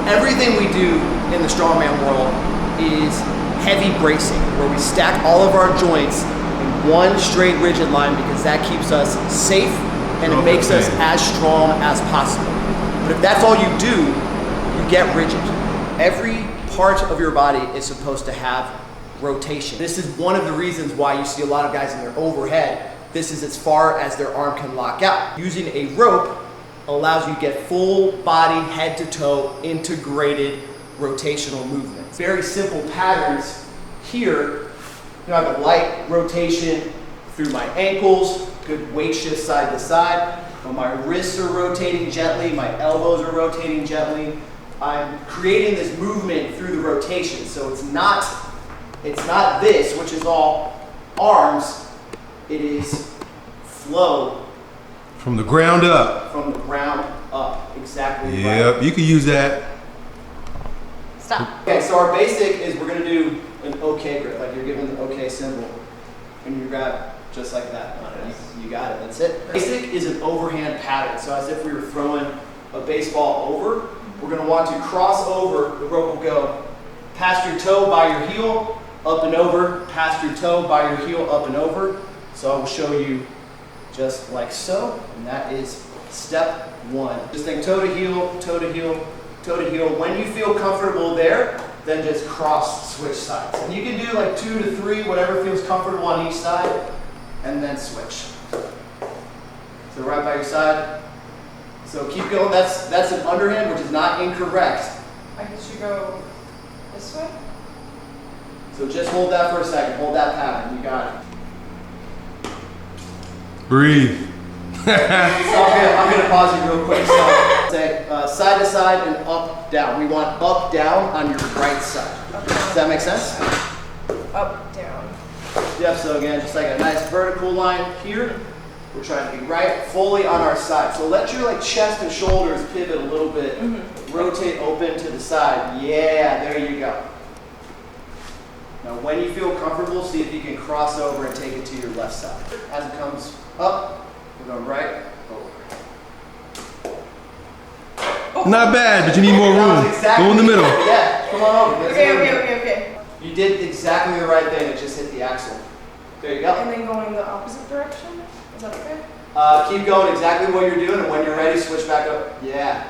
Everything we do in the strongman world is heavy bracing, where we stack all of our joints in one straight rigid line because that keeps us safe and it makes us as strong as possible. But if that's all you do, you get rigid. Every part of your body is supposed to have rotation. This is one of the reasons why you see a lot of guys in their overhead. This is as far as their arm can lock out. Using a rope allows you to get full body, head to toe, integrated rotational movements. Very simple patterns here. You know, I have a light rotation through my ankles, good weight shift side to side. My wrists are rotating gently, my elbows are rotating gently. I'm creating this movement through the rotation. So it's not this, which is all arms. It is flow. From the ground up. From the ground up, exactly right. Yep, you can use that. Stop. Okay, so our basic is we're gonna do an OK grip, like you're giving the OK symbol. And you grab just like that. You got it, that's it. Basic is an overhand pattern. So as if we were throwing a baseball over, we're gonna want to cross over, the rope will go past your toe by your heel, up and over, past your toe by your heel, up and over. So I will show you just like so, and that is step one. Just think toe to heel, toe to heel, toe to heel. When you feel comfortable there, then just cross, switch sides. And you can do like 2 to 3, whatever feels comfortable on each side, and then switch. So right by your side. So keep going, that's an underhand, which is not incorrect. I should go this way? So just hold that for a second, hold that pattern, you got it. Breathe. So I'm gonna pause you real quick. So say side to side and up, down. We want up, down on your right side. Does that make sense? Up, down. Yep, so again, just like a nice vertical line here. We're trying to be right fully on our side. So let your like chest and shoulders pivot a little bit. Rotate open to the side. Yeah, there you go. Now when you feel comfortable, see if you can cross over and take it to your left side. As it comes up, we're going right, over. Not bad, but you need more room. Exactly, go in the middle. Yeah, come on over. Okay. You did exactly the right thing, it just hit the axle. There you go. And then going the opposite direction? Is that okay? Keep going exactly what you're doing, and when you're ready, switch back up. Yeah,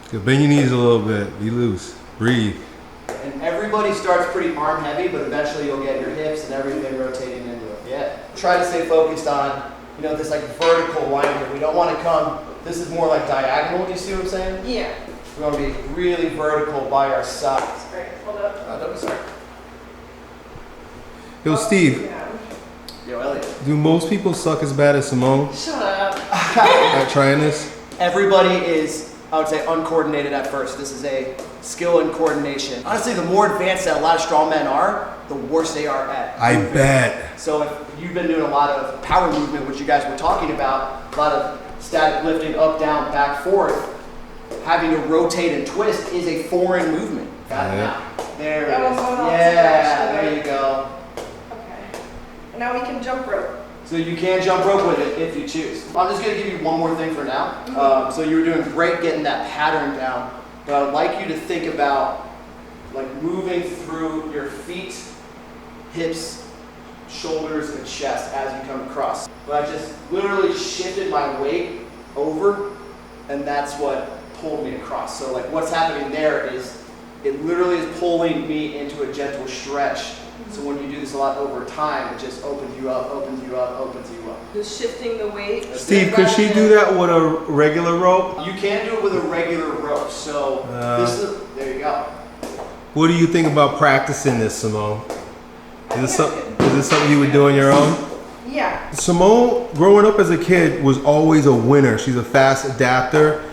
Good. Bend your knees a little bit. Be loose. Breathe. And everybody starts pretty arm heavy, but eventually you'll get your hips and everything rotating into it. Yeah. Try to stay focused on, this like vertical line here. We don't want to come, this is more like diagonal, do you see what I'm saying? Yeah. We're going to be really vertical by our sides. Great, hold up. Don't be sorry. Yo, Steve. Yeah. Yo, Elliott. Do most people suck as bad as Simone Shut up. at trying this? Everybody is, I would say, uncoordinated at first. This is a skill and coordination. Honestly, the more advanced that a lot of strongmen are, the worse they are at I moving. bet. So if you've been doing a lot of power movement, which you guys were talking about, a lot of static lifting up, down, back, forth, having to rotate and twist is a foreign movement. Got it now. There it is. Yeah, there you go. Okay. And now we can jump rope. So you can jump rope with it if you choose. I'm just gonna give you one more thing for now. So you were doing great getting that pattern down, but I would like you to think about like moving through your feet, hips, shoulders, and chest as you come across. But I just literally shifted my weight over, and that's what pulled me across. So like what's happening there is it literally is pulling me into a gentle stretch. So when you do this a lot over time, it just opens you up, opens you up, opens you up. Just shifting the weight. Steve, could she do that with a regular rope? You can do it with a regular rope. So this is, there you go. What do you think about practicing this, Simone? Is this something you would do on your own? Yeah. Simone, growing up as a kid, was always a winner. She's a fast adapter.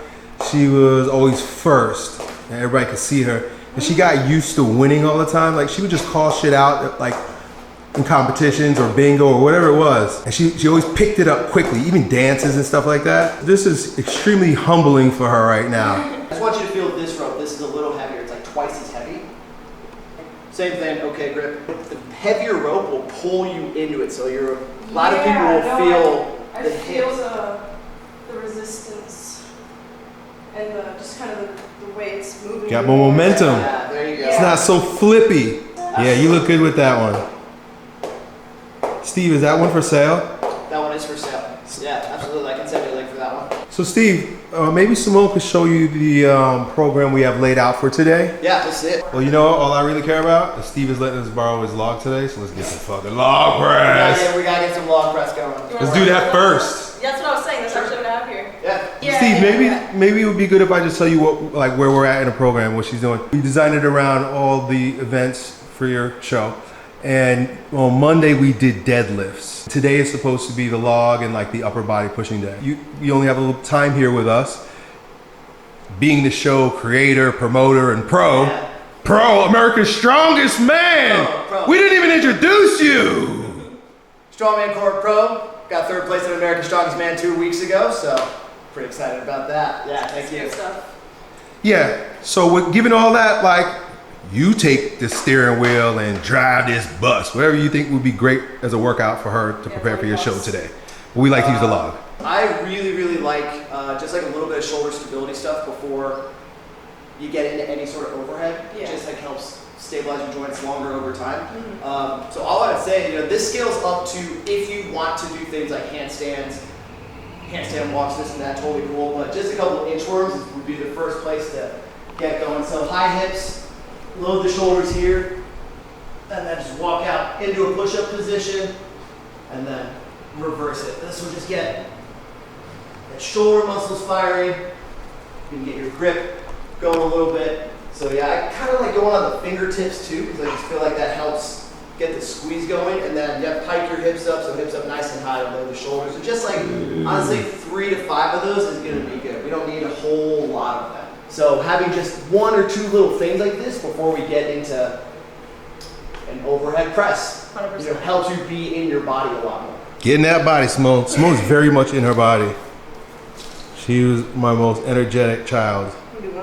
She was always first, and everybody could see her. And she got used to winning all the time. Like she would just call shit out, like in competitions or bingo or whatever it was. And she always picked it up quickly, even dances and stuff like that. This is extremely humbling for her right now. I just want you to feel this rope. This is a little heavier. It's like twice as heavy. Same thing, okay, grip. The heavier rope will pull you into it. So a lot of people will feel I the feel hips. the resistance. And just kind of the way it's moving. Got more momentum. Yeah, there you go. It's not so flippy. Yeah, you look good with that one. Steve, is that one for sale? That one is for sale. Yeah, absolutely. I can send you a link for that one. So Steve, maybe Simone could show you the program we have laid out for today. Yeah, let's see it. Well, you know what? All I really care about is Steve is letting us borrow his log today, so let's get some fucking log press. We gotta get some log press going. Let's do that first. That's what I was saying. That's actually what I have here. Yeah. Steve, maybe it would be good if I just tell you where we're at in the program, what she's doing. We designed it around all the events for your show. And on Monday we did deadlifts. Today is supposed to be the log and like the upper body pushing day. You only have a little time here with us. Being the show creator, promoter, and pro, America's strongest man. Pro. We didn't even introduce you. Strongman Corp Pro. Got third place in America's Strongest Man 2 weeks ago, so pretty excited about that. Yeah, thank you. Good stuff. Yeah, so with giving all that, like, you take the steering wheel and drive this bus, whatever you think would be great as a workout for her to prepare for your show today. We like to use the log. I really like just like a little bit of shoulder stability stuff before you get into any sort of overhead. Yeah. It just like helps stabilize your joints longer over time. So all I would say, this scales up to if you want to do things like handstand walks, this and that, totally cool. But just a couple of inchworms would be the first place to get going. So high hips. Load the shoulders here, and then just walk out into a push-up position, and then reverse it. This will just get the shoulder muscles firing. You can get your grip going a little bit. So yeah, I kind of like going on the fingertips too, because I just feel like that helps get the squeeze going. And then pike your hips up, so hips up nice and high, and load the shoulders. And just like, honestly, 3 to 5 of those is gonna be good. We don't need a whole lot of them. So having just 1 or 2 little things like this before we get into an overhead press, 100%. Helps you be in your body a lot more. Get in that body, Simone. Simone's very much in her body. She was my most energetic child.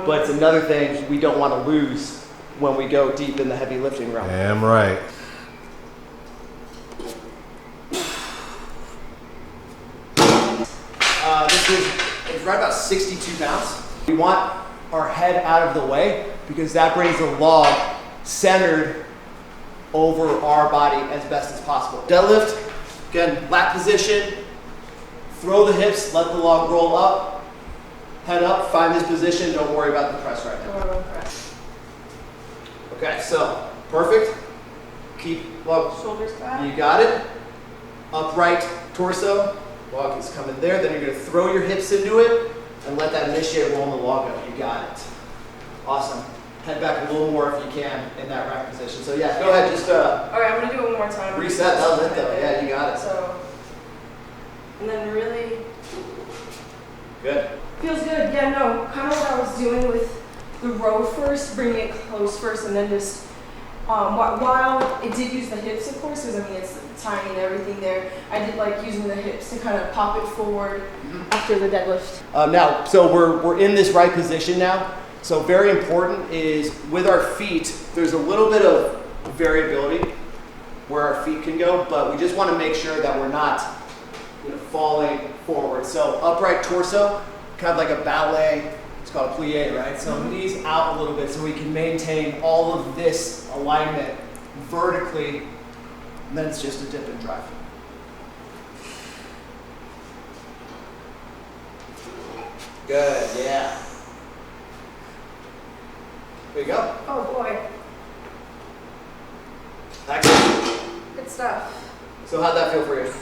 But it's another thing we don't want to lose when we go deep in the heavy lifting realm. Damn right. It's right about 62 pounds. We want our head out of the way because that brings the log centered over our body as best as possible. Deadlift, again, lat position, throw the hips, let the log roll up, head up, find this position, don't worry about the press right now. Okay, so, perfect. Keep, log, Shoulders back. you got it. Upright torso, log is coming there, then you're gonna throw your hips into it, and let that initiate rolling the log up. You got it. Awesome. Head back a little more if you can in that rack position. So yeah, go ahead, just Okay, I'm gonna do it one more time. reset. That was it though. Yeah, you got it. So, and then really Good. feels good. Yeah, no, kind of what I was doing with the row first, bringing it close first, and then just while it did use the hips, of course, because I mean it's tiny and everything there. I did like using the hips to kind of pop it forward after the deadlift. Now, so we're in this right position now. So very important is with our feet, there's a little bit of variability where our feet can go, but we just want to make sure that we're not falling forward. So upright torso, kind of like a ballet, it's called a plie, right? So knees out a little bit so we can maintain all of this alignment vertically, and then it's just a dip and drive. Good, yeah. There you go. Oh boy, Excellent. good stuff. So how'd that feel for you?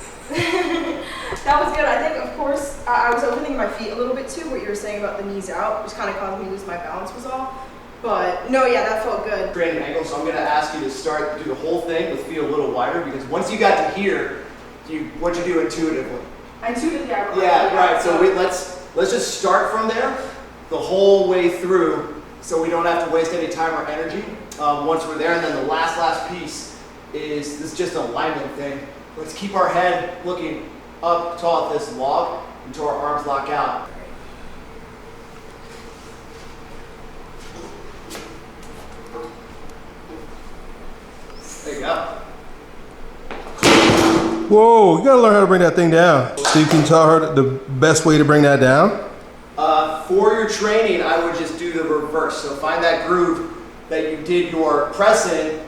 That was good. I think, of course, I was opening my feet a little bit too. What you were saying about the knees out, which kind of caused me to lose my balance was all. But no, yeah, that felt good. Straighten an ankle, so I'm gonna ask you to do the whole thing with feet a little wider, because once you got to here, what you do intuitively. Intuitively, Yeah, right. So let's just start from there, the whole way through, so we don't have to waste any time or energy once we're there. And then the last piece is this just alignment thing. Let's keep our head looking up tall at this log until our arms lock out. There you go. Whoa, you gotta learn how to bring that thing down. So you can tell her the best way to bring that down? For your training, I would just do the reverse. So find that groove that you did your press in,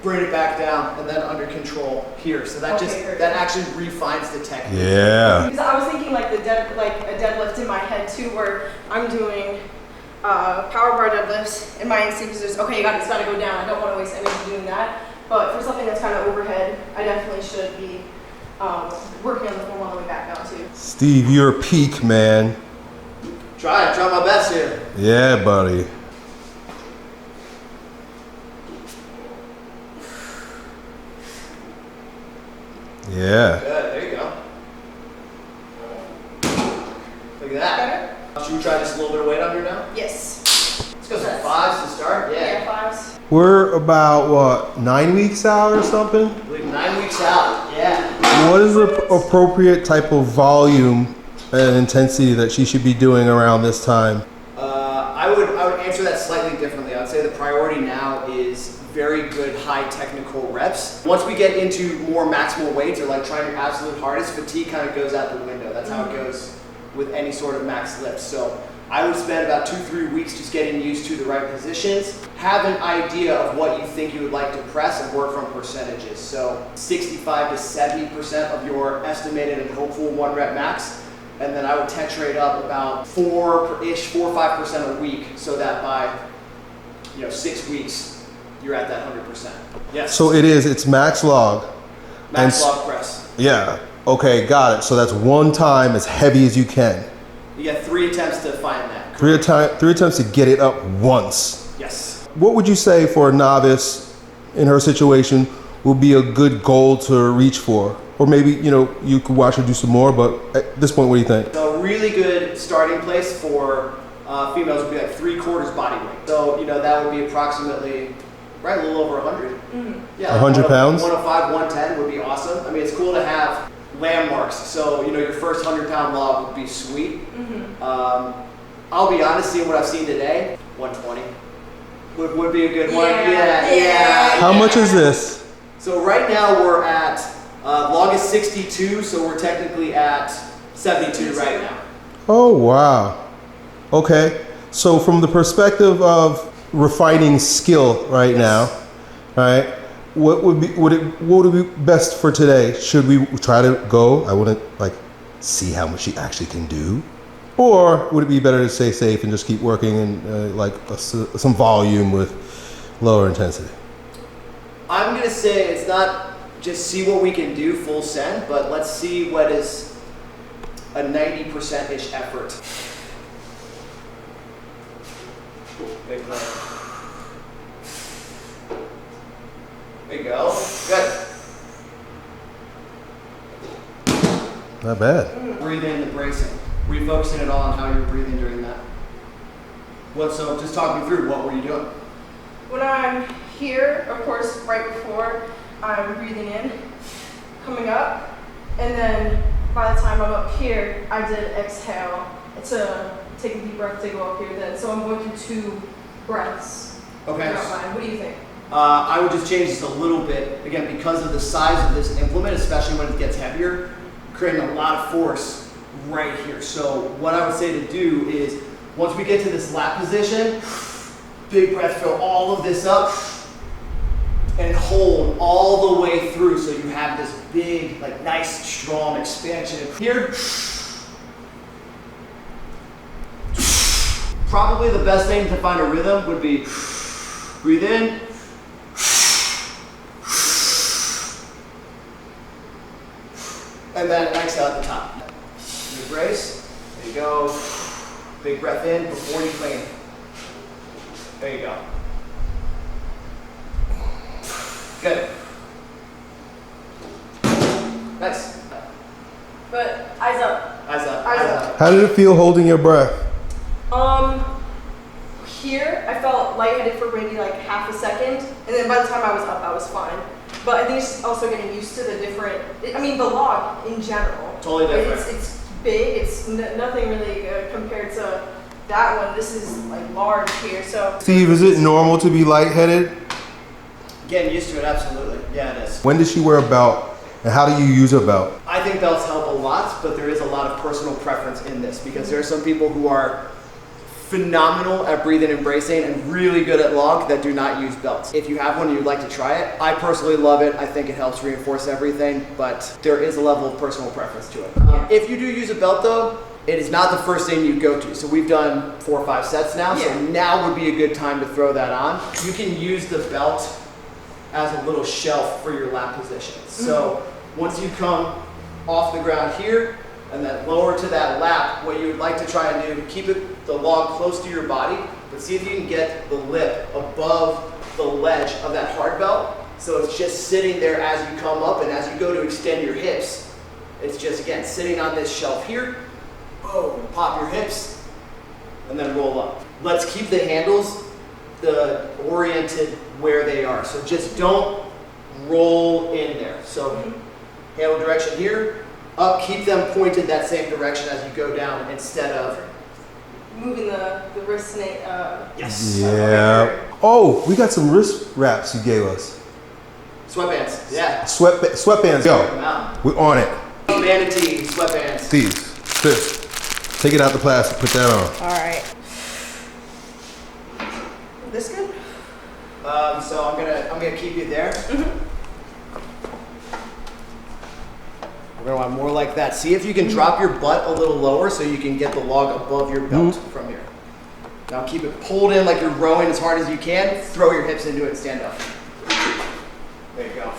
bring it back down, and then under control here. So that that actually refines the technique. Yeah. Because I was thinking like a deadlift in my head too, where I'm doing power bar deadlifts, and my instinct is just, okay, it's got to go down. I don't want to waste energy doing that. But for something that's kind of overhead, I definitely should be working on the form on the way back down too. Steve, you're peak, man. Try my best here. Yeah, buddy. Yeah. Good, there you go. Look at that. Better? Should we try just a little bit of weight on here now? Yes. Let's go some 5s to start. Yeah, 5s. We're about, what, 9 weeks out or something? I believe 9 weeks out, yeah. What is the appropriate type of volume and intensity that she should be doing around this time? I would answer that slightly differently. I would say the priority now is very good high technical reps. Once we get into more maximal weights or like trying your absolute hardest, fatigue kind of goes out the window. That's how it goes with any sort of max lift. So I would spend about 2-3 weeks just getting used to the right positions, have an idea of what you think you would like to press, and work from percentages. So 65 to 70% of your estimated and hopeful 1 rep max. And then I would titrate up about 4-ish, 4-5% a week, so that by 6 weeks you're at that 100%. Yes. So it's max log. Max log press. Yeah. Okay, got it. So that's one time as heavy as you can. You get 3 attempts to find that. Three attempts to get it up once. Yes. What would you say for a novice in her situation would be a good goal to reach for? Or maybe, you could watch her do some more, but at this point, what do you think? So a really good starting place for females would be like 3/4 body weight. So, that would be approximately, a little over 100. Mm-hmm. Yeah, 100 pounds? 105, 110 would be awesome. I mean, it's cool to have landmarks. So, your first 100-pound log would be sweet. Mm-hmm. I'll be honest, seeing what I've seen today, 120 would be a good one. Yeah. How much is this? So right now we're at log is 62, so we're technically at 72 right now. Oh, wow. Okay. So from the perspective of refining skill right now, right? What would be best for today? Should we try to go? I wouldn't see how much she actually can do, or would it be better to stay safe and just keep working in some volume with lower intensity? I'm gonna say it's not just see what we can do full send, but let's see what is a 90%-ish effort. Big play. There you go. Good. Not bad. Breathe in the bracing. Refocusing it all on how you're breathing during that. So just talk me through, what were you doing? When I'm here, of course, right before, I'm breathing in, coming up, and then by the time I'm up here, I did exhale. It's a take a deep breath to go up here then. So I'm going through 2 breaths. Okay. What do you think? I would just change this a little bit. Again, because of the size of this implement, especially when it gets heavier, creating a lot of force right here. So what I would say to do is, once we get to this lat position, big breath, fill all of this up, and hold all the way through so you have this big, nice, strong expansion. Here, probably the best thing to find a rhythm would be breathe in, and then exhale at the top. Big brace, there you go. Big breath in before you clean. There you go. Good. Nice. But eyes up. Eyes up. Eyes up. How did it feel holding your breath? Here I felt lightheaded for maybe half a second, and then by the time I was up, I was fine. But I think it's also getting used to the different. The log in general. Totally different. It's big. It's nothing really compared to that one. This is large here. So. Steve, is it normal to be lightheaded? Getting used to it, absolutely. Yeah, it is. When does she wear a belt, and how do you use a belt? I think belts help a lot, but there is a lot of personal preference in this because there are some people who are phenomenal at breathing and bracing and really good at log that do not use belts. If you have one and you'd like to try it, I personally love it. I think it helps reinforce everything, but there is a level of personal preference to it. If you do use a belt though, it is not the first thing you go to. So we've done 4 or 5 sets now, so now would be a good time to throw that on. You can use the belt as a little shelf for your lat position. So once you come off the ground here, and then lower to that lap, what you would like to try and do, keep the log close to your body, but see if you can get the lip above the ledge of that hard belt. So it's just sitting there as you come up, and as you go to extend your hips, it's just, again, sitting on this shelf here. Boom, pop your hips, and then roll up. Let's keep the handles oriented where they are. So just don't roll in there. So handle direction here, up, keep them pointed that same direction as you go down instead of moving the wrist. Yes. Yeah. Oh, we got some wrist wraps you gave us. Sweatbands. Yeah. Sweatbands. Yo, we're on it. Vanity sweatbands. These. This. Take it out the plastic. Put that on. All right. This good? So I'm gonna keep you there. We're gonna want more like that. See if you can drop your butt a little lower so you can get the log above your belt from here. Now keep it pulled in like you're rowing as hard as you can. Throw your hips into it and stand up. There you go.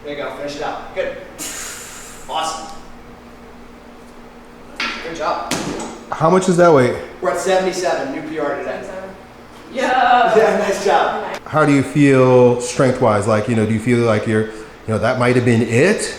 There you go, finish it out. Good. Awesome. Good job. How much is that weight? We're at 77, new PR today. 77. Yeah. Yeah, nice job. How do you feel strength-wise? Like, do you feel like that might have been it?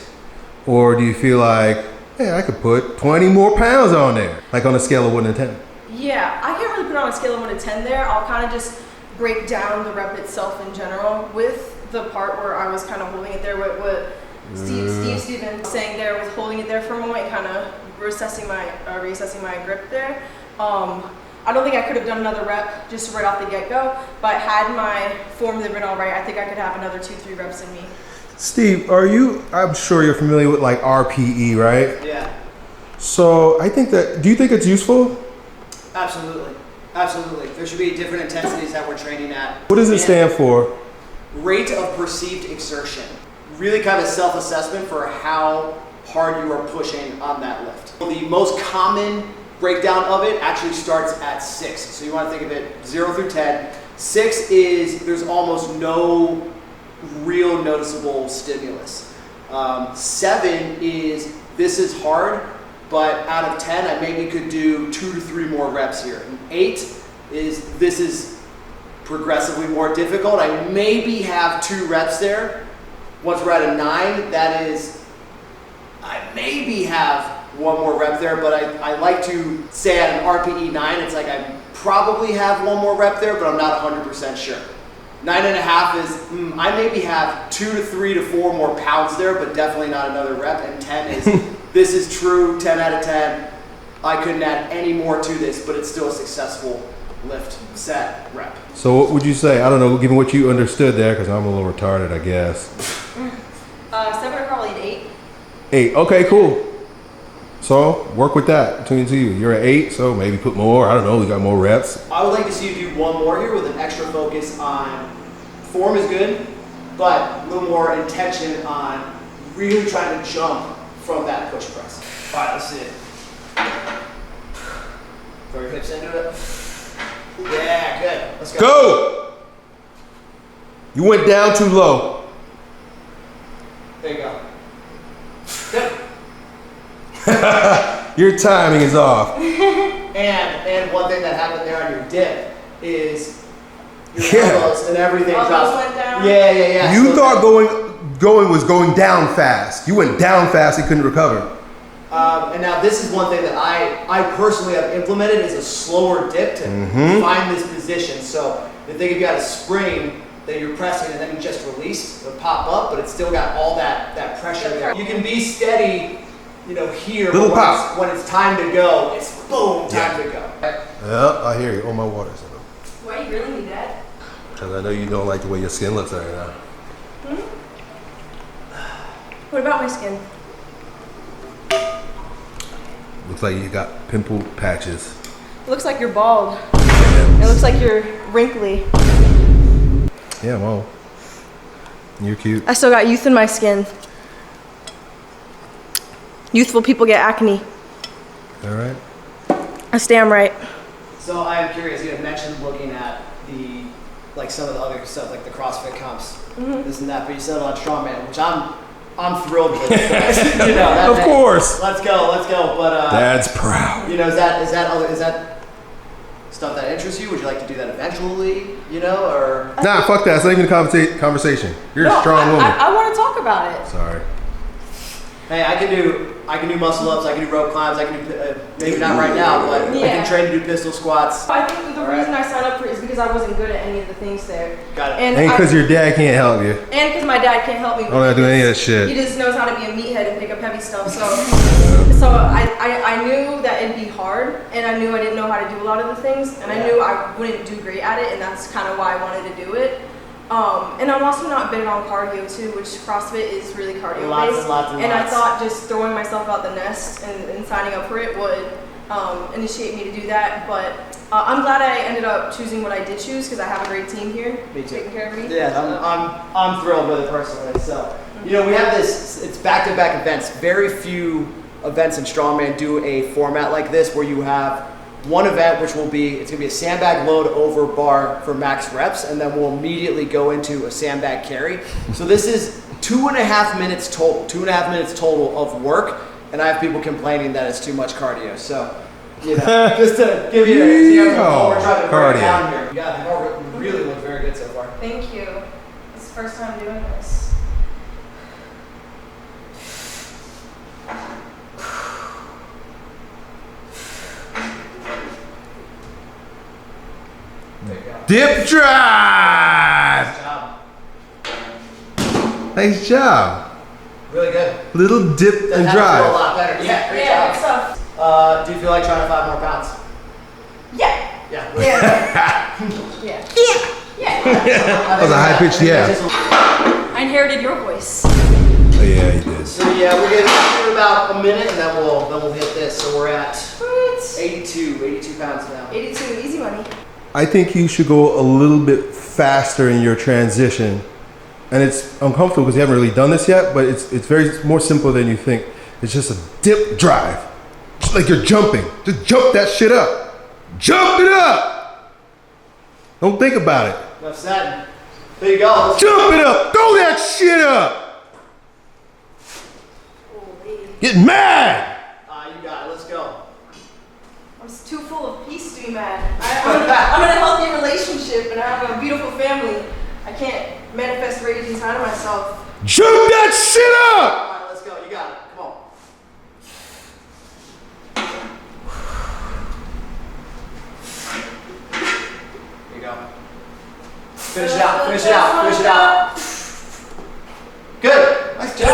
Or do you feel like, hey, I could put 20 more pounds on there? Like on a scale of 1 to 10? Yeah, I can't really put on a scale of 1 to 10 there. I'll kind of just break down the rep itself in general with the part where I was kind of holding it there. What Steven saying there with holding it there for a moment, kind of reassessing my grip there. I don't think I could have done another rep just right off the get-go, but had my form been all right, I think I could have another 2-3 reps in me. Steve, I'm sure you're familiar with like RPE, right? Yeah. So do you think it's useful? Absolutely. Absolutely. There should be different intensities that we're training at. What does it stand for? Rate of perceived exertion. Really kind of self-assessment for how hard you are pushing on that lift. The most common breakdown of it actually starts at 6. So you want to think of it 0 through 10. 6 is there's almost no real noticeable stimulus. 7 is this is hard, but out of 10 I maybe could do 2 to 3 more reps here. And 8 is this is progressively more difficult. I maybe have 2 reps there. Once we're at a 9, that is I maybe have 1 more rep there, but I like to say at an RPE 9, it's like I probably have 1 more rep there, but I'm not 100% sure. 9.5 is, I maybe have 2 to 3 to 4 more pounds there, but definitely not another rep. And 10 is, this is true, 10 out of 10. I couldn't add any more to this, but it's still a successful lift, set, rep. So what would you say? I don't know, given what you understood there, because I'm a little retarded, I guess. 7 or probably an 8. 8, okay, cool. So work with that between the two of you. You're at 8, so maybe put more. I don't know, we got more reps. I would like to see you do 1 more here with an extra focus on form is good, but a little more intention on really trying to jump from that push press. All right, let's see it. Throw your hips into it. Yeah, good. Let's go. Go! You went down too low. There you go. Good. Your timing is off. And one thing that happened there on your dip is your elbows and everything dropped. Went down? Yeah. You thought going was going down fast. You went down fast and couldn't recover. And now this is one thing that I personally have implemented is a slower dip to find this position. So you think if you had a spring that you're pressing and then you just release, it'll pop up, but it's still got all that pressure there. You can be steady, here, Little but pop. when it's time to go, it's boom, time to go. Yeah, I hear you. Oh, my water's in them. Why you really need that? Because I know you don't like the way your skin looks right now. What about my skin? Looks like you got pimple patches. It looks like you're bald. Yeah. It looks like you're wrinkly. Yeah, well, you're cute. I still got youth in my skin. Youthful people get acne. All right. I stand right. So I am curious. You had mentioned looking at the like some of the other stuff, like the CrossFit comps, this and that. But you said on Strongman, which I'm thrilled with. You know, Of course. Let's go. But Dad's proud. you know, is that stuff that interests you? Would you like to do that eventually? You know, or Nah, fuck that. It's not even a conversation. You're a strong woman. I want to talk about it. Sorry. hey, I can do muscle ups. I can do rope climbs. I can do maybe not right now, but I Yeah. can train to do pistol squats. I think the All reason right. I signed up for it is because I wasn't good at any of the things there. Got it. Ain't because your dad can't help you. And because my dad can't help me. I don't have to do any of that He shit. just knows how to be a meathead and pick up heavy stuff. So I knew that it'd be hard, and I knew I didn't know how to do a lot of the things, and I knew I wouldn't do great at it, and that's kind of why I wanted to do it. And I'm also not big on cardio too, which CrossFit is really cardio Lots based. and lots and I lots. thought just throwing myself out the nest and signing up for it would initiate me to do that. But I'm glad I ended up choosing what I did choose because I have a great team here Me too. taking care of me. Yeah, I'm thrilled with it personally. So, you know, we have this. It's back-to-back events. Very few events in Strongman do a format like this where you have one event, which will be it's gonna be a sandbag load over bar for max reps, and then we'll immediately go into a sandbag carry. So this is 2.5 minutes total. 2.5 minutes total of work, and I have people complaining that it's too much cardio. So, you know, just to give you an example of what we're trying to break Cardio. down here. Yeah, the bar really looks very good so far. Thank you. It's the first time doing this. There you go. Dip drive. Good job. Nice job. Really good. Little dip That and has to feel a drive. lot better. Yeah, great Yeah, job. good stuff. Do you feel like trying to 5 more pounds? Yeah. Yeah. Yeah. Yeah. Yeah. That was a high-pitched yeah. I inherited your voice. Oh yeah, he did. So yeah, we're gonna do about a minute, and then we'll hit this. So we're at What? 82 pounds now. 82, easy money. I think you should go a little bit faster in your transition. And it's uncomfortable because you haven't really done this yet, but it's very more simple than you think. It's just a dip drive. Just like you're jumping. Just jump that shit up. Jump it up. Don't think about it. Enough said. There you go. Jump it up. Throw that shit up. Get mad. You got it. Let's go. I'm too full of peace to be mad. I'm in a healthy relationship and I have a beautiful family. I can't manifest rage inside of myself. Jump that shit All up. right, let's go. You got it. Come on. There you go. Finish it out. Finish it out. Finish it out. Good. Nice job.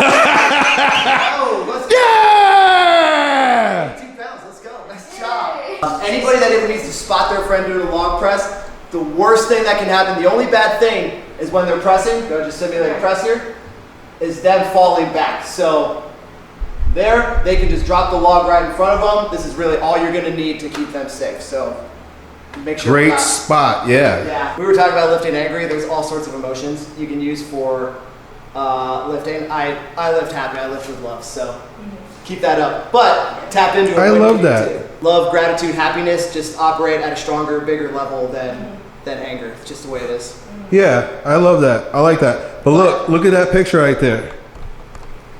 Oh, let's go. Yeah. 2 pounds. Let's go. Nice job. Anybody that ever needs to spot their friend doing a log press, the worst thing that can happen, the only bad thing is when they're pressing, go just simulate a press here, is them falling back. So there, they can just drop the log right in front of them. This is really all you're gonna need to keep them safe. So make sure. Great spot. Yeah. Yeah, we were talking about lifting angry. There's all sorts of emotions you can use for lifting. I lift happy, I lift with love, so keep that up. But tap into it. I when love you need that. to. Love, gratitude, happiness just operate at a stronger, bigger level than anger. It's just the way it is. Yeah, I love that. I like that. But look at that picture right there.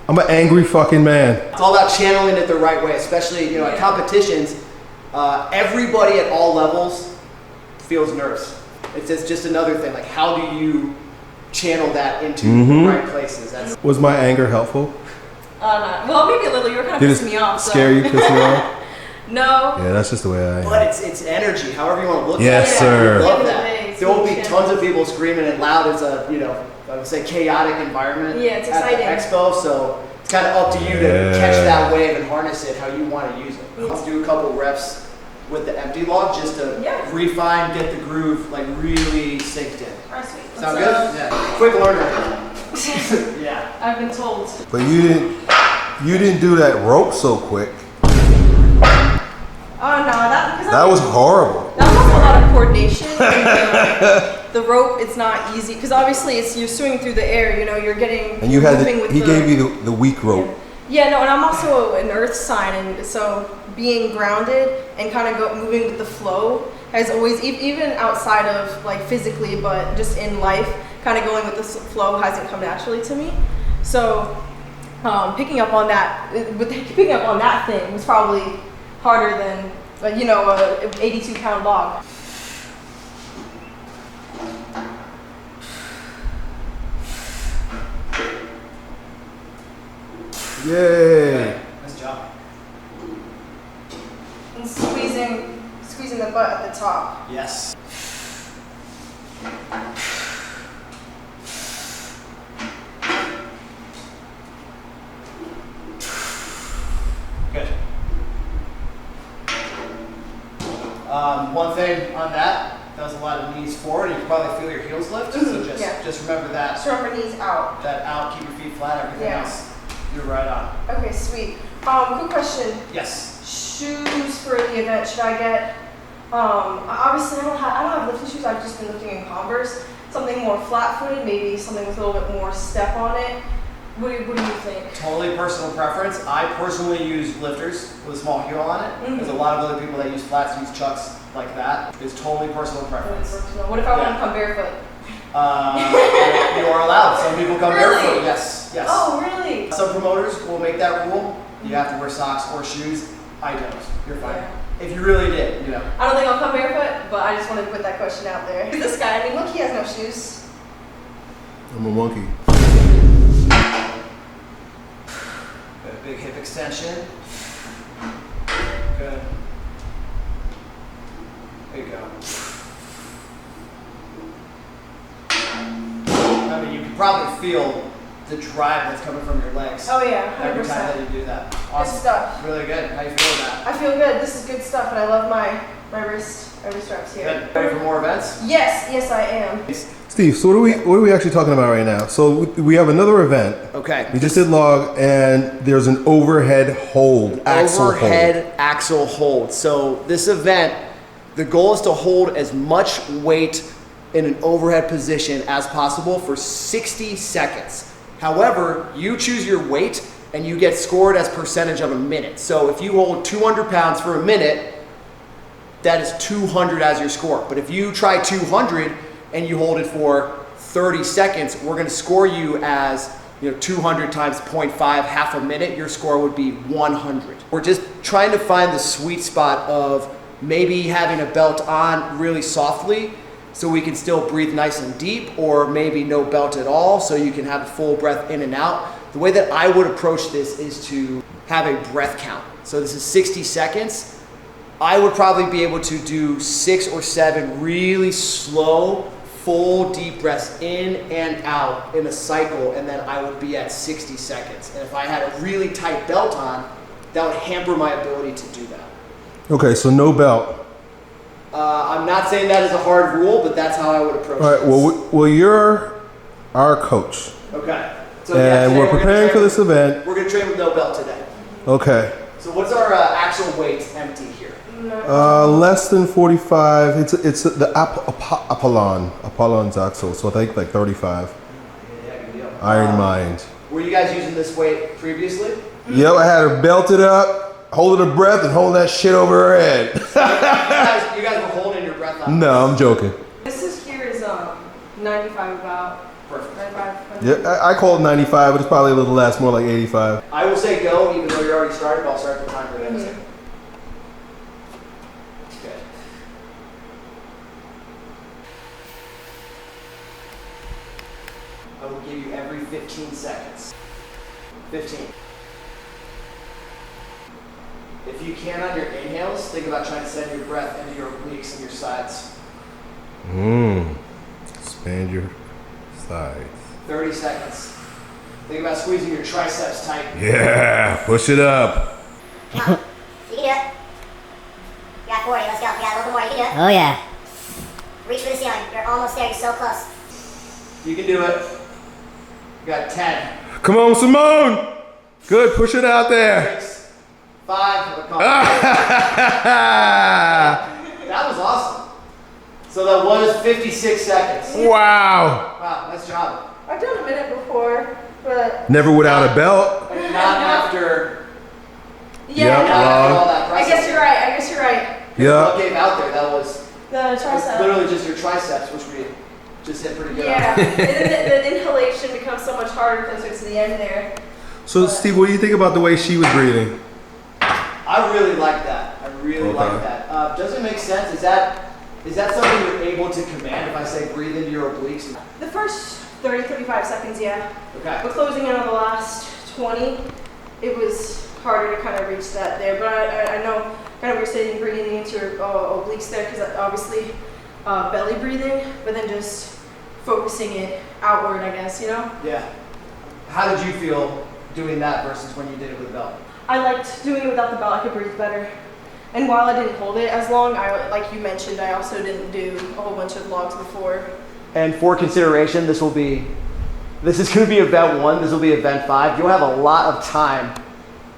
I'm an angry fucking man. It's all about channeling it the right way, especially at competitions. Everybody at all levels feels nerves. It's just another thing. Like, how do you channel that into the right places? That's Was my anger helpful? Well, maybe a little. You were kind of Did pissing it me off. So. scare you, piss you off? No. Yeah, that's just the way I am. But it's energy, however you want to look Yes, at it. sir. I love At the end of the that. day, it's There will be bullshit. tons of people screaming and loud. It's a, I would say chaotic environment Yeah, it's at the exciting. expo. So it's kind of up to you to catch that wave and harness it how you want to use it. Let's do a couple reps with the empty log just to refine, get the groove like really synced in. All right, sweet. Sound Let's, good? Yeah. Quick learner. Yeah. I've been told. But you didn't do that rope so quick. Oh no, That was horrible. That was a lot of coordination. And, the rope, it's not easy because obviously you're swinging through the air. You know, you're getting. And you had he gave you the weak rope. Yeah, no, and I'm also an earth sign, and so being grounded and kind of moving with the flow has always, even outside of like physically, but just in life, kind of going with the flow hasn't come naturally to me. So picking up on that thing was probably harder than a 82-pound log. Yay! Nice job. And squeezing the butt at the top. Yes. Good. One thing on that was a lot of knees forward. You can probably feel your heels lift. So just remember that. Just remember knees out. That out. Keep your feet flat. Everything else, you're right on. Okay, sweet. Quick question. Yes. Shoes for the event, should I get? Obviously, I don't have lifting shoes. I've just been lifting in Converse. Something more flat-footed, maybe something with a little bit more step on it. What do you think? Totally personal preference. I personally use lifters with a small heel on it. There's a lot of other people that use flats, use chucks like that. It's totally personal preference. What if I want to come barefoot? You are allowed. Some people come barefoot. Yes. Oh, really? Some promoters will make that rule. You have to wear socks or shoes. I don't. You're fine. Yeah. If you really did, I don't think I'll come barefoot, but I just wanted to put that question out there. This guy, I mean, look, he has no shoes. I'm a monkey. Good. Big hip extension. Good. There you go. I mean, you can probably feel the drive that's coming from your legs. Oh yeah, 100%. Every time that you do that. Awesome. Good stuff. Really good. How you feel with that? I feel good. This is good stuff, and I love my wrist wraps here. Good. Ready for more events? Yes, I am. Steve, so what are we actually talking about right now? So we have another event. Okay. We just did log, and there's an overhead hold, Overhead axle hold. So this event, the goal is to hold as much weight in an overhead position as possible for 60 seconds. However, you choose your weight and you get scored as percentage of a minute. So if you hold 200 pounds for a minute, that is 200 as your score. But if you try 200 and you hold it for 30 seconds, we're gonna score you as 200 times 0.5, half a minute, your score would be 100. We're just trying to find the sweet spot of maybe having a belt on really softly so we can still breathe nice and deep, or maybe no belt at all so you can have a full breath in and out. The way that I would approach this is to have a breath count. So this is 60 seconds. I would probably be able to do 6 or 7 really slow, full deep breaths in and out in a cycle, and then I would be at 60 seconds. And if I had a really tight belt on, that would hamper my ability to do that. Okay, so no belt. I'm not saying that is a hard rule, but that's how I would approach it. All right, well, you're our coach. Okay. So And we're preparing for this event. We're going to train with no belt today. Okay. So what's our actual weight empty here? Less than 45. It's the Apollon's axle, so I think like 35. Yeah, good deal. Iron Mind. Were you guys using this weight previously? Yep, I had her belted up, holding her breath, and holding that shit over her head. you guys were holding your breath on. No, I'm joking. This is 95 about. Perfect. 95. Yeah, I call it 95, but it's probably a little less, more like 85. I will say go, even though you're already started, but I'll start the timer then. Okay. I will give you every 15 seconds. 15. If you can on your inhales, think about trying to send your breath into your obliques and your sides. Expand your sides. 30 seconds. Think about squeezing your triceps tight. Yeah, push it up. Come on. You can do it. You got 40. Let's go. You got a little bit more. You can do it. Oh yeah. Reach for the ceiling. You're almost there. You're so close. You can do it. You got 10. Come on, Simone. Good, push it out there. 6, 5. That was awesome. So that was 56 seconds. Wow. Wow, nice job. I've done a minute before, but Never without a belt. Not after. yeah, Yep, no, After all that I guess you're right. I guess you're right. What Yeah. gave out there? That was The tricep. literally just your triceps, which we just hit pretty good. Yeah, and then the inhalation becomes so much harder closer to the end there. So Steve, what do you think about the way she was breathing? I really like that. I really Okay. like that. Does it make sense? Is that something you're able to command if I say breathe into your obliques? The first 30, 35 seconds, yeah. Okay. But closing in on the last 20, it was harder to kind of reach that there. But I know kind of what you're saying, breathing into your obliques there, because obviously belly breathing, but then just focusing it outward, I guess, you know? Yeah. How did you feel doing that versus when you did it with a belt? I liked doing it without the belt. I could breathe better. And while I didn't hold it as long, like you mentioned, I also didn't do a whole bunch of logs before. And for consideration, this is going to be event 1. This will be event 5. You'll have a lot of time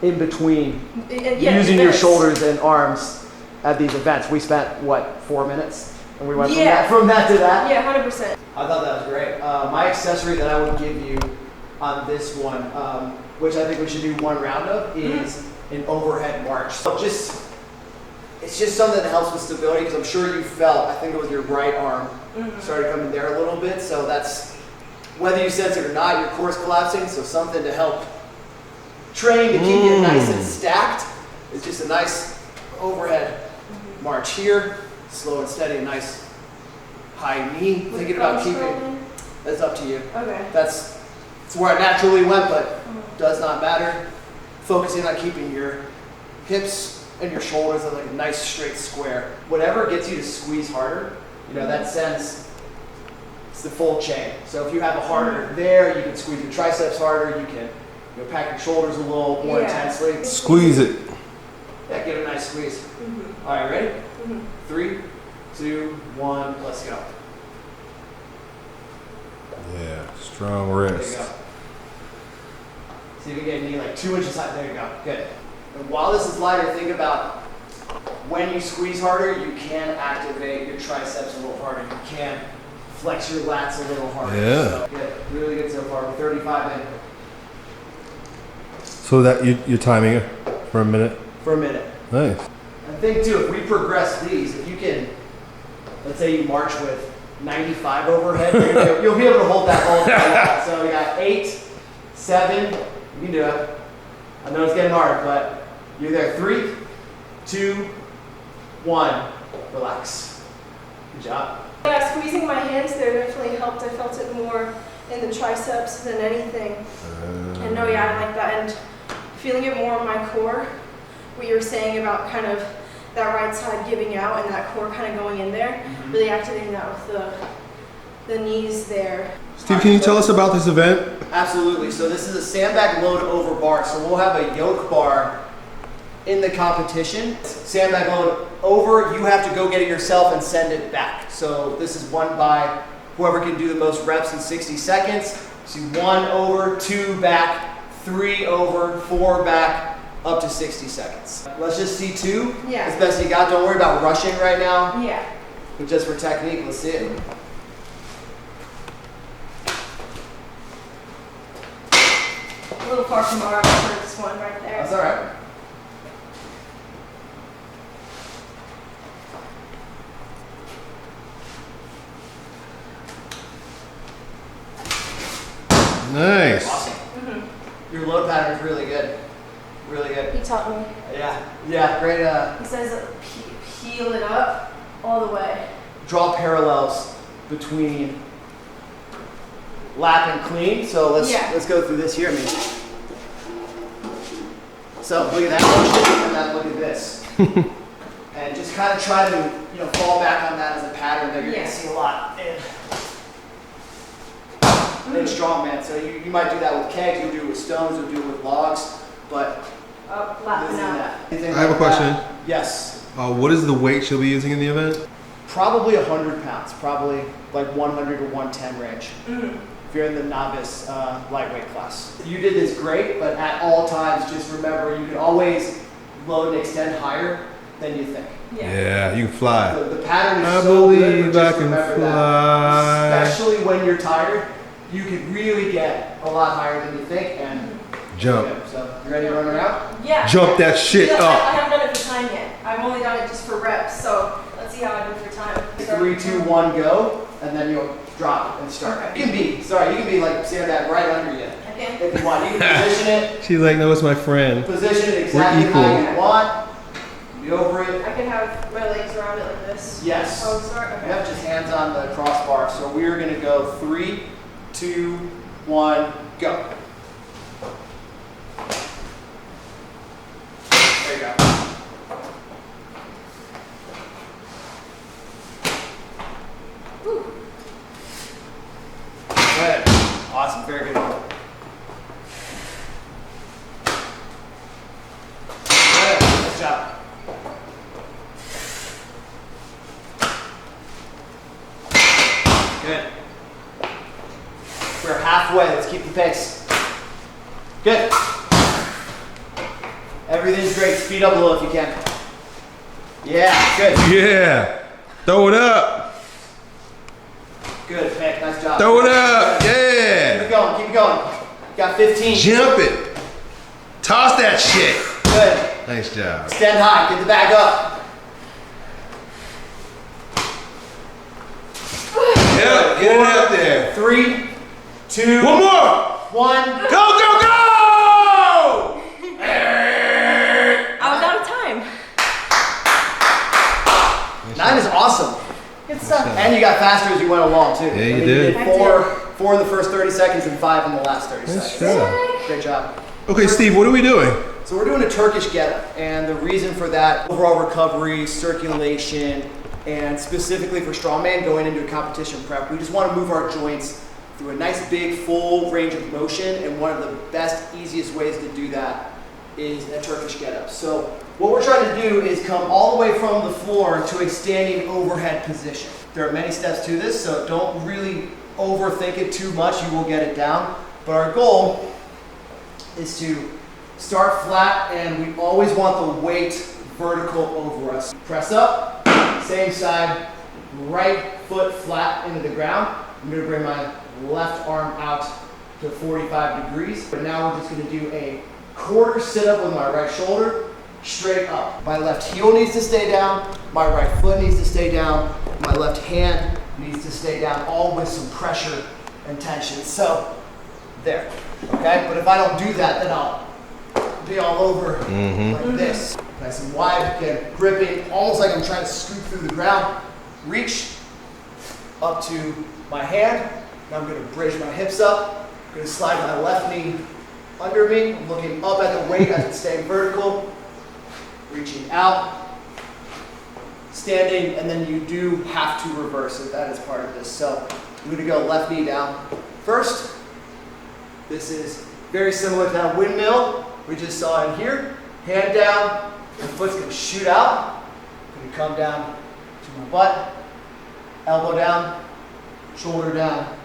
in between using your shoulders and arms at these events. We spent, what, 4 minutes? And we went from that to that? Yeah, 100%. I thought that was great. My accessory that I would give you on this one, which I think we should do one round of, is an overhead march. So it's just something that helps with stability, because I'm sure you felt, I think it was your right arm started coming there a little bit. So that's, whether you sense it or not, your core's collapsing. So something to help train to keep you nice and stacked is just a nice overhead march here. Slow and steady, a nice high knee. Thinking about keeping, that's up to you. Okay. That's where I naturally went, but does not matter. Focusing on keeping your hips and your shoulders at like a nice straight square. Whatever gets you to squeeze harder, that sense, it's the full chain. So if you have a harder there, you can squeeze your triceps harder. You can pack your shoulders a little more intensely. Squeeze it. Yeah, give it a nice squeeze. All right, ready? 3, 2, 1, let's go. Yeah, strong There you wrist. go. See if you get knee like 2 inches high. There you go. Good. And while this is lighter, think about when you squeeze harder, you can activate your triceps a little harder. You can flex your lats a little harder. Yeah. So, good. Really good so far. We're 35 in. So that you're timing it for a minute? For a minute. Nice. And think too, if we progress these, if you can, let's say you march with 95 overhead, you'll be able to hold that all day. So you got 8, 7, you can do it. I know it's getting hard, but you're there. 3, 2, 1, relax. Good job. Yeah, squeezing my hands there definitely helped. I felt it more in the triceps than anything. And no, yeah, I like that. And feeling it more in my core, what you were saying about kind of that right side giving out and that core kind of going in there, really activating that with the knees there. Steve, can you tell us about this event? Absolutely. So this is a sandbag load over bar. So we'll have a yoke bar in the competition. Sandbag load over, you have to go get it yourself and send it back. So this is won by whoever can do the most reps in 60 seconds. So 1 over, 2 back, 3 over, 4 back, up to 60 seconds. Let's just see 2 as best you got. Don't worry about rushing right now. Yeah. But just for technique, let's see it. A little far from our first one right there. That's all right. Nice. Awesome. Your load pattern is really good. Really good. He taught me. Yeah, great. He says peel it up all the way. Draw parallels between lap and clean. So let's go through this here. So look at that motion and then look at this. And just kind of try to fall back on that as a pattern that you're going to see a lot in strongman. So you might do that with kegs, you'll do it with stones, you'll do it with logs, but Lapping out. I have a question. Yes. What is the weight she'll be using in the event? Probably 100 pounds, probably like 100 to 110 range. If you're in the novice lightweight class. You did this great, but at all times, just remember you can always load and extend higher than you think. Yeah, you can fly. The pattern is I so good, believe but just I can remember fly. that. Especially when you're tired, you can really get a lot higher than you think. And Jump. so, you ready to run around? Yeah. Jump that shit I up. haven't done it for time yet. I've only done it just for reps, so let's see how I do for time. 3, 2, 1, go, and then you'll drop and start. Okay. You can be like stand that right under you Okay. if you want. You can position it. She's like, no, it's my friend. Position it exactly equal. how you want. Be over it. I can have my legs around it like this. Yes. Oh, start? Okay. Yep, just hands on the crossbar. So we're going to go 3, 2, 1, go. There you go. Whew. Good. Awesome. Very good. Good. Nice job. Good. We're halfway. Let's keep the pace. Good. Everything's great. Speed up a little if you can. Yeah, good. Yeah. Throw it up. Good, Nick. Nice job. Throw it up. Good. Keep Yeah. it going. Keep it going. Got 15. Jump it. Toss that shit. Good. Nice job. Stand high. Get the bag up. Yeah, get it out there. 3, 2, One more. 1. Go, go, go! I was out of time. 9 is awesome. Good stuff. And you got faster as you went along, too. Yeah, you I mean, did. You I did 4 in the first 30 seconds and 5 in the last 30 Nice seconds. job. Great job. Okay, Steve, what are we doing? So we're doing a Turkish get-up, and the reason for that, overall recovery, circulation, and specifically for strongman going into a competition prep, we just want to move our joints through a nice big full range of motion, and one of the best, easiest ways to do that is a Turkish get-up. So what we're trying to do is come all the way from the floor to a standing overhead position. There are many steps to this, so don't really overthink it too much, you will get it down. But our goal is to start flat, and we always want the weight vertical over us. Press up, same side, right foot flat into the ground. I'm gonna bring my left arm out to 45 degrees. But now we're just gonna do a quarter sit-up with my right shoulder, straight up. My left heel needs to stay down, my right foot needs to stay down, my left hand needs to stay down, all with some pressure and tension. So, there, okay? But if I don't do that, then I'll be all over like this. Nice and wide, again, gripping, almost like I'm trying to scoop through the ground. Reach up to my hand. Now I'm gonna bridge my hips up. I'm gonna slide my left knee under me. I'm looking up at the weight as it's staying vertical. Reaching out. Standing, and then you do have to reverse it. That is part of this. So I'm gonna go left knee down first. This is very similar to that windmill we just saw in here. Hand down, the foot's gonna shoot out. Gonna come down to my butt, elbow down, shoulder down,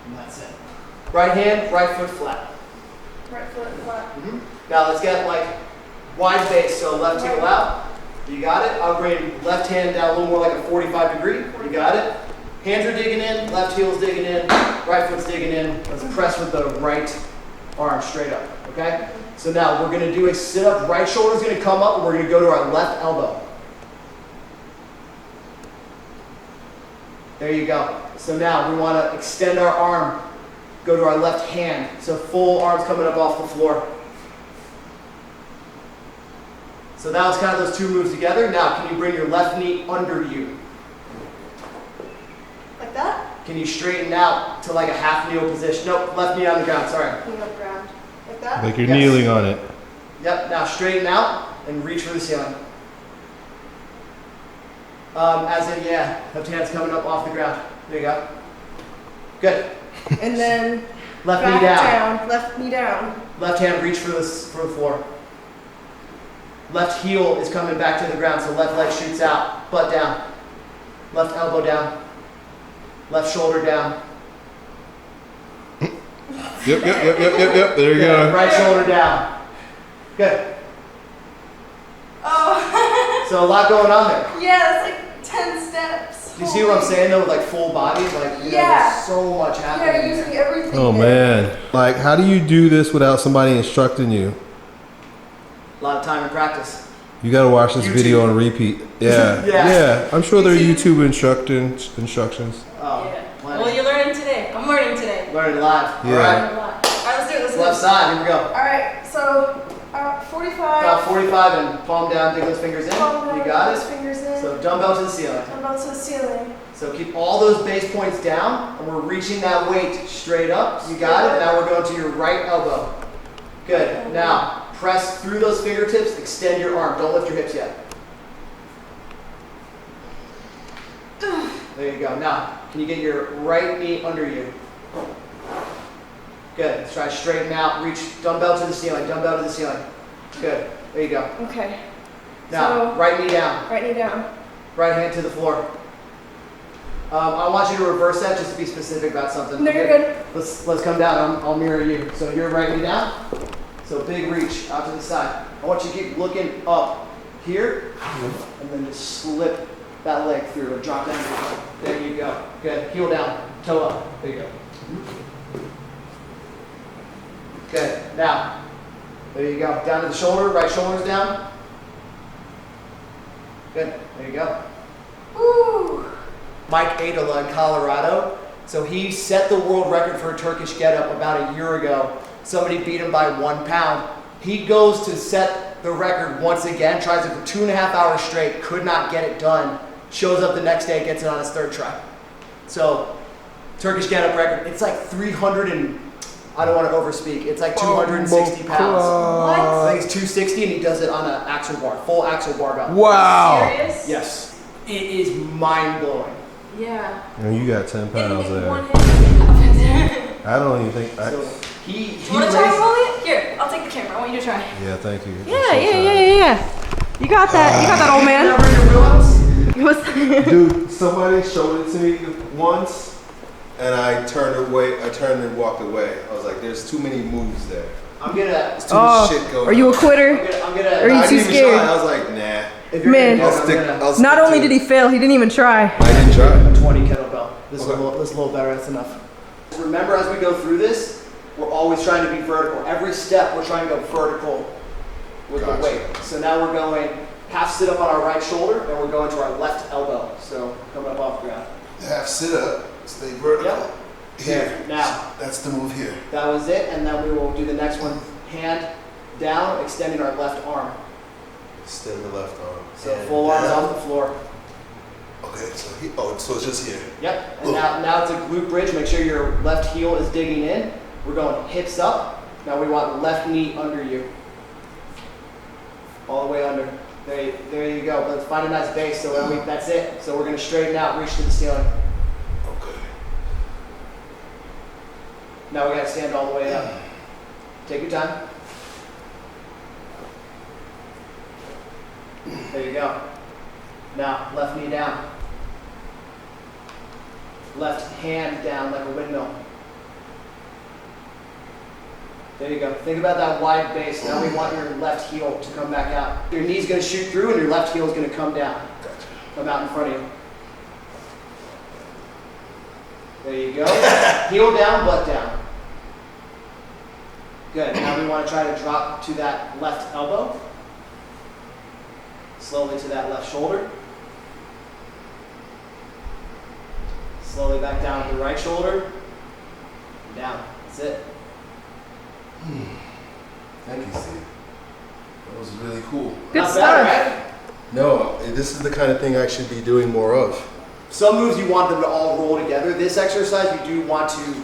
and that's it. Right hand, right foot flat. Right foot flat. Now let's get like wide base, so left heel out. You got it. I'll bring left hand down a little more like a 45 degree. You got it. Hands are digging in, left heel's digging in, right foot's digging in. Let's press with the right arm straight up, okay? So now we're gonna do a sit up, right shoulder's gonna come up, and we're gonna go to our left elbow. There you go. So now we wanna extend our arm, go to our left hand. So full arms coming up off the floor. So that was kind of those two moves together. Now, can you bring your left knee under you? Like that? Can you straighten out to like a half kneel position? Nope, left knee on the ground, sorry. Knee on the ground. Like that? Like you're Yes. kneeling on it. Yep, now straighten out and reach for the ceiling. As in, yeah, left hand's coming up off the ground. There you go. Good. And then Left knee back down. left knee down. Left hand reach for the floor. Left heel is coming back to the ground, so left leg shoots out. Butt down. Left elbow down. Left shoulder down. Yep. There you Good. go. Right shoulder down. Good. Oh. So a lot going on there. Yeah, it's like 10 steps. Do you see what I'm saying though, with like full bodies? Like, you know, Yeah. there's so much happening. Yeah, you're using everything. Oh man. Like, how do you do this without somebody instructing you? A lot of time and practice. You gotta watch this YouTube. video on repeat. Yeah. Yeah. Yeah. I'm sure there are YouTube. YouTube instructions. Oh, Yeah. plenty. Well, you're learning today. I'm learning today. Learning live. Yeah. All right. Learning a lot. All right, let's do it. Let's do Left it. side, here we go. All right, so 45. About 45 and palm down, dig those fingers in. Palm down, You got those it? Fingers in. So dumbbell to the ceiling. Dumbbell to the ceiling. So keep all those base points down, and we're reaching that weight straight up. You got it. Now we're going to your right elbow. Good. Now press through those fingertips. Extend your arm. Don't lift your hips yet. There you go. Now, can you get your right knee under you? Good. Let's try to straighten out. Reach dumbbell to the ceiling. Dumbbell to the ceiling. Good. There you go. Okay. Now, So- right knee down. Right knee down. Right hand to the floor. I want you to reverse that just to be specific about something. No, you're good. Let's come down. I'll mirror you. So you're right knee down. So big reach out to the side. I want you to keep looking up here, and then just slip that leg through and drop down. There you go. Good. Heel down. Toe up. There you go. Good. Now, there you go. Down to the shoulder. Right shoulder's down. Good. There you go. Woo! Mike Adola in Colorado. So he set the world record for a Turkish get-up about a year ago. Somebody beat him by 1 pound. He goes to set the record once again, tries it for 2.5 hours straight, could not get it done. Shows up the next day, gets it on his third try. So, Turkish get-up record, it's like 300 and, I don't want to overspeak, it's like 260 pounds. I think it's 260 and he does it on an axle bar, full axle barbell. Wow. Serious? Yes. It is mind-blowing. Yeah. And you got 10 pounds In one there. hand. I don't even think. So he You want to try raised- rolling it? Here, I'll take the camera. I want you to try. Yeah, thank you. Yeah. You got that. You got that, old man. Never in your wheelhouse? Dude, somebody showed it to me once, and I turned away. I turned and walked away. I was like, "There's too many moves there. I'm gonna. There's too much shit going." Are you a on. quitter? I'm gonna. Are you I too didn't even scared? try. I was like, "Nah." If you're Man. gonna I'll do it, stick. I'm gonna- I'll stick Not only to did he it. fail, he didn't even try. I didn't try. 20 kettlebell. This is Okay. a little better. That's enough. Remember, as we go through this, we're always trying to be vertical. Every step, we're trying to go vertical with Gotcha. the weight. So now we're going half sit up on our right shoulder, and we're going to our left elbow. So coming up off the ground. Half sit up, stay vertical. Yep. Here. Now. That's the move here. That was it, and then we will do the next one. Hand down, extending our left arm. Extend the left arm. So And full arms down. off the floor. Okay, so it's just here. Yep. And now it's a glute bridge. Make sure your left heel is digging in. We're going hips up. Now we want left knee under you. All the way under. There you go. Let's find a nice base. So that's it. So we're going to straighten out, reach to the ceiling. Okay. Now we got to stand all the way up. Take your time. There you go. Now left knee down. Left hand down like a windmill. There you go. Think about that wide base. Now we want your left heel to come back out. Your knee's going to shoot through and your left heel is going to come down. Gotcha. Come out in front of you. There you go. Heel down, butt down. Good. Now we want to try to drop to that left elbow. Slowly to that left shoulder. Slowly back down to the right shoulder. And down. That's it. Thank you, Steve. That was really cool. Good Not stuff. bad, right? No, this is the kind of thing I should be doing more of. Some moves you want them to all roll together. This exercise you do want to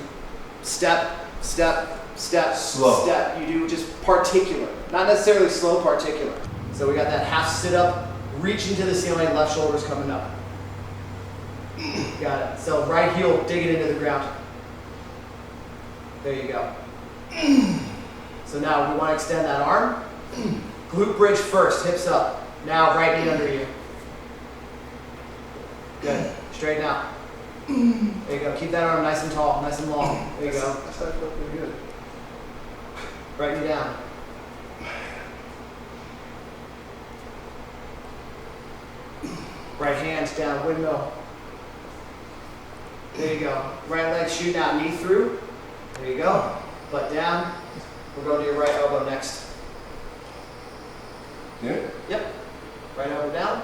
step, step, step, Slow. step. You do just particular, not necessarily slow, particular. So we got that half sit up, reaching to the ceiling, left shoulder's coming up. Got it. So right heel digging into the ground. There you go. So now we want to extend that arm. Glute bridge first, hips up. Now right knee under you. Good. Straighten out. There you go. Keep that arm nice and tall, nice and long. There you go. That's how I felt pretty good. Right knee down. Right hand down, windmill. There you go. Right leg shooting out, knee through. There you go. Butt down. We're going to your right elbow next. Yeah. Yep. Right elbow down.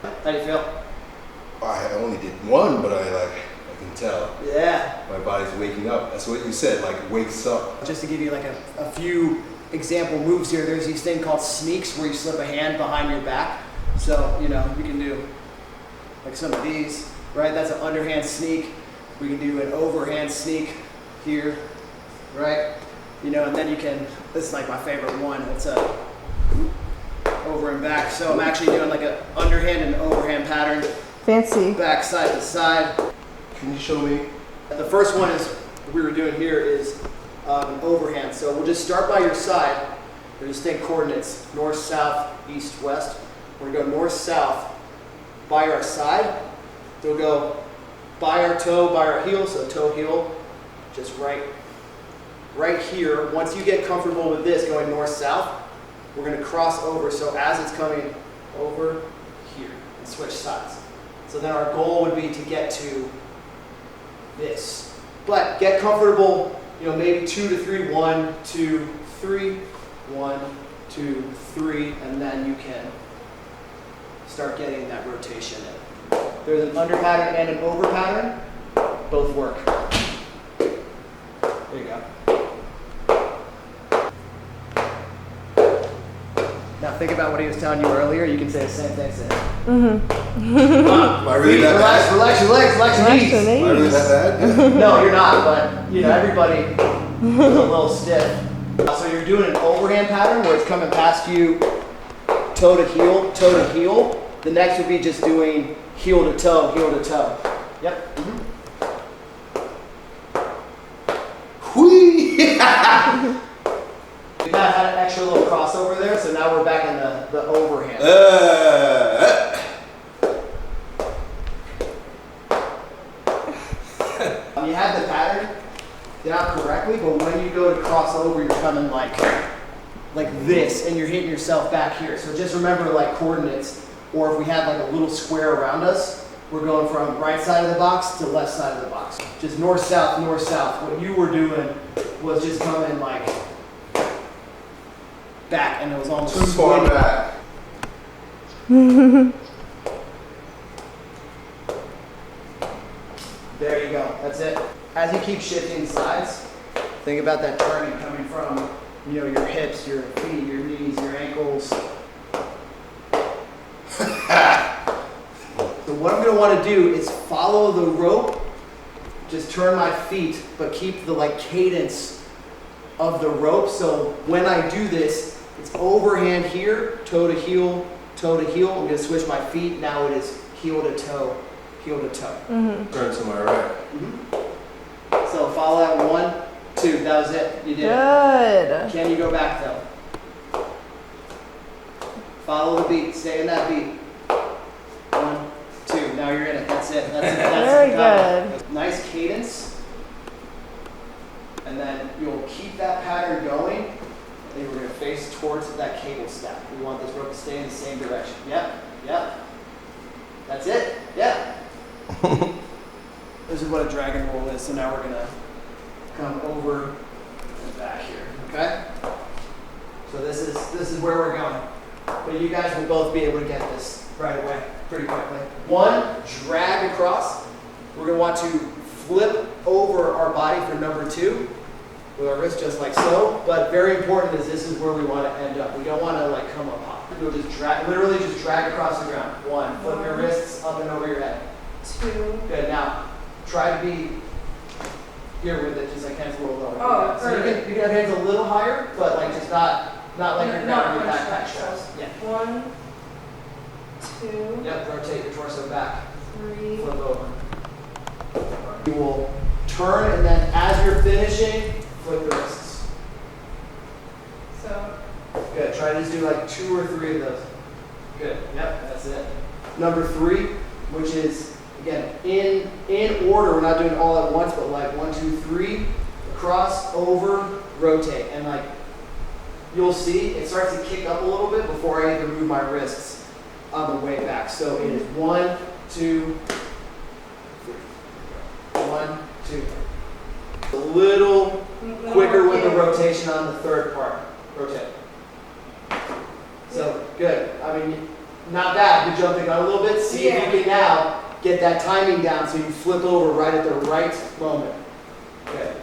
How do you feel? I only did one, but I can tell. Yeah. My body's waking up. That's what you said, like wakes up. Just to give you like a few example moves here, there's these thing called sneaks where you slip a hand behind your back. So, you know, we can do like some of these, right? That's an underhand sneak. We can do an overhand sneak here, right? You know, and then you can, this is like my favorite one. It's a over and back. So I'm actually doing like an underhand and overhand pattern. Fancy. Back side to side. Can you show me? The first one is, we were doing here is an overhand. So we'll just start by your side. There's distinct coordinates, north, south, east, west. We're gonna go north, south, by our side. So we'll go by our toe, by our heel, so toe, heel, just right here. Once you get comfortable with this going north, south, we're gonna cross over. So as it's coming over here and switch sides. So then our goal would be to get to this. But get comfortable, you know, maybe 2 to 3, 1, 2, 3, 1, 2, 3, and then you can start getting that rotation in. There's an under pattern and an over pattern. Both work. There you go. Now think about what he was telling you earlier. You can say the same thing. Am I really that bad? Relax your legs, relax your knees. Am I really that bad? No, you're not, but you know, everybody is a little stiff. So you're doing an overhand pattern where it's coming past you, toe to heel, toe to heel. The next would be just doing heel to toe, heel to toe. Yep. Whee! We kind of had an extra little crossover there, so now we're back in the overhand. You have the pattern down correctly, but when you go to cross over, you're coming like this, and you're hitting yourself back here. So just remember like coordinates, or if we have like a little square around us, we're going from right side of the box to left side of the box. Just north, south, north, south. What you were doing was just coming like back, and it was almost Too far back. There you go. That's it. As you keep shifting sides, think about that turning coming from, you know, your hips, your feet, your knees, your ankles. So what I'm going to want to do is follow the rope, just turn my feet, but keep the like cadence of the rope. So when I do this, it's overhand here, toe to heel, toe to heel. I'm going to switch my feet. Now it is heel to toe, heel to toe. Turn to my right. So follow that 1, 2. That was it. You did it. Good. Can you go back though? Follow the beat. Stay in that beat. 1, 2. Now you're in it. That's it. That's it. That's Very it. good. Nice cadence. And then you'll keep that pattern going. And then we're going to face towards that cable stack. We want this rope to stay in the same direction. Yep. Yep. That's it. Yep. This is what a dragon roll is. So now we're going to come over and back here. Okay? So this is where we're going. But you guys will both be able to get this right away pretty quickly. 1, drag across. We're going to want to flip over our body for number 2 with our wrist just like so. But very important is this is where we want to end up. We don't want to like come up high. We'll just drag, literally just drag across the ground. 1, flip your wrists up and over your head. 2. Good. Now try to be here with it, just like hands a little lower. Oh, so you can have hands a little higher, but like just not like you're grabbing your backpack straps. Yeah. 1, 2. Yep. Rotate your torso back. 3. Flip over. You will turn, and then as you're finishing, flip the wrists. So. Good. Try to just do like 2 or 3 of those. Good. Yep. That's it. Number 3, which is again in order. We're not doing it all at once, but like 1, 2, 3, across, over, rotate, and like you'll see it starts to kick up a little bit before I even move my wrists. on the way back. So it is 1, 2, 3. 1, 2. A little quicker with the rotation on the third part. Rotate. So good. I mean, not bad. Good jump the gun a little bit. See if you can now get that timing down so you flip over right at the right moment. Good.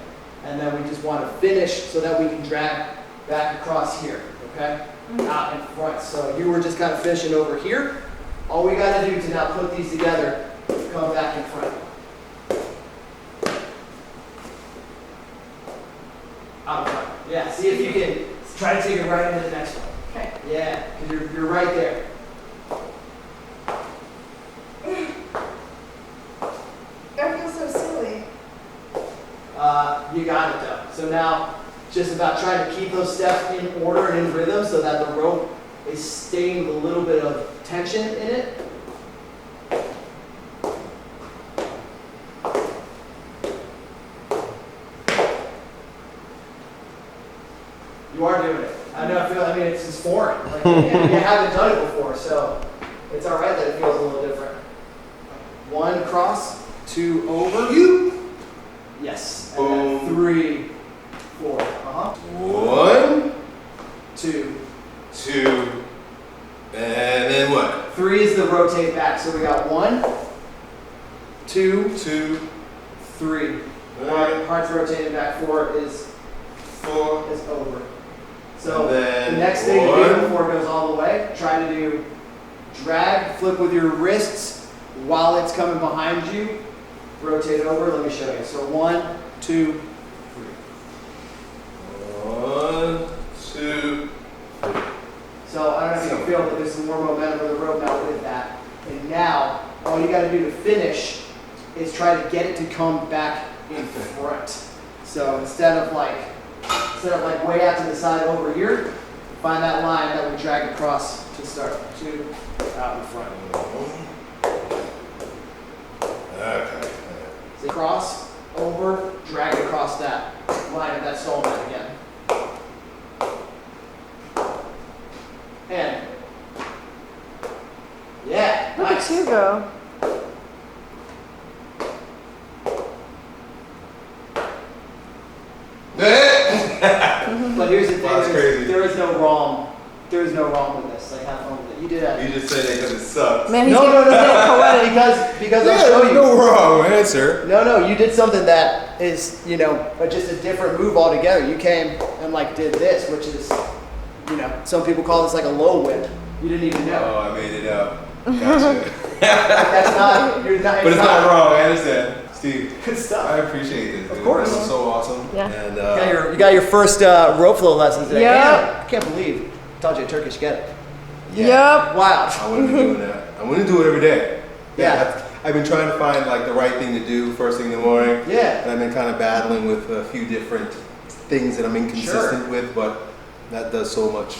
And then we just want to finish so that we can drag back across here. Okay? Not in front. So you were just kind of finishing over here. All we got to do to now put these together, come back in front. Out front. Yeah, see if you can try to take it right into the next one. Okay. Yeah, because you're right there. That feels so silly. You got it though. So now, just about trying to keep those steps in order and in rhythm so that the rope is staying with a little bit of tension in it. You are doing it. I mean, it's just foreign. Like, you haven't done it before, so it's all right that it feels a little different. 1 across, 2 over. Yes. And then 3, 4. 1, 2. 2, and then what? 3 is the rotate back. So we got 1, 2, 2, 3. Alright. Heart's rotating back. 4 is 4. over. So And then the next thing you do 1. before it goes all the way, try to do drag, flip with your wrists while it's coming behind you. Rotate over. Let me show you. So 1, 2, 3. 1, 2. So I don't know if you can feel, but there's some more momentum of the rope now with that. And now all you got to do to finish is try to get it to come back in front. So instead of like way out to the side over here, find that line that we drag across to start. 2 out in front. Okay. So cross, over, drag across that line of that Strongman again. And yeah, Look nice. at you go. But here's the thing: Wow, that's crazy. there is no wrong. There is no wrong with this. Like, have fun with it. You did that. You just said it because it sucks. Man, he's No, poetic. because I'll show there's you. no wrong answer. No, you did something that is, just a different move altogether. You came and like did this, which is, some people call this like a low whip. You didn't even know. Oh, I made it up. Gotcha. That's not. You're not. But it's not wrong. I understand. Steve, Good stuff. I appreciate this. Of course. This is so awesome. Yeah. And You got your first rope flow lesson today. Yep. I can't believe I taught you a Turkish get it. yeah, Yep. Wow. I want to be doing that. I want to do it every day. Yeah. I've been trying to find like the right thing to do first thing in the morning. Yeah. And I've been kind of battling with a few different things that I'm inconsistent Sure. with, but that does so much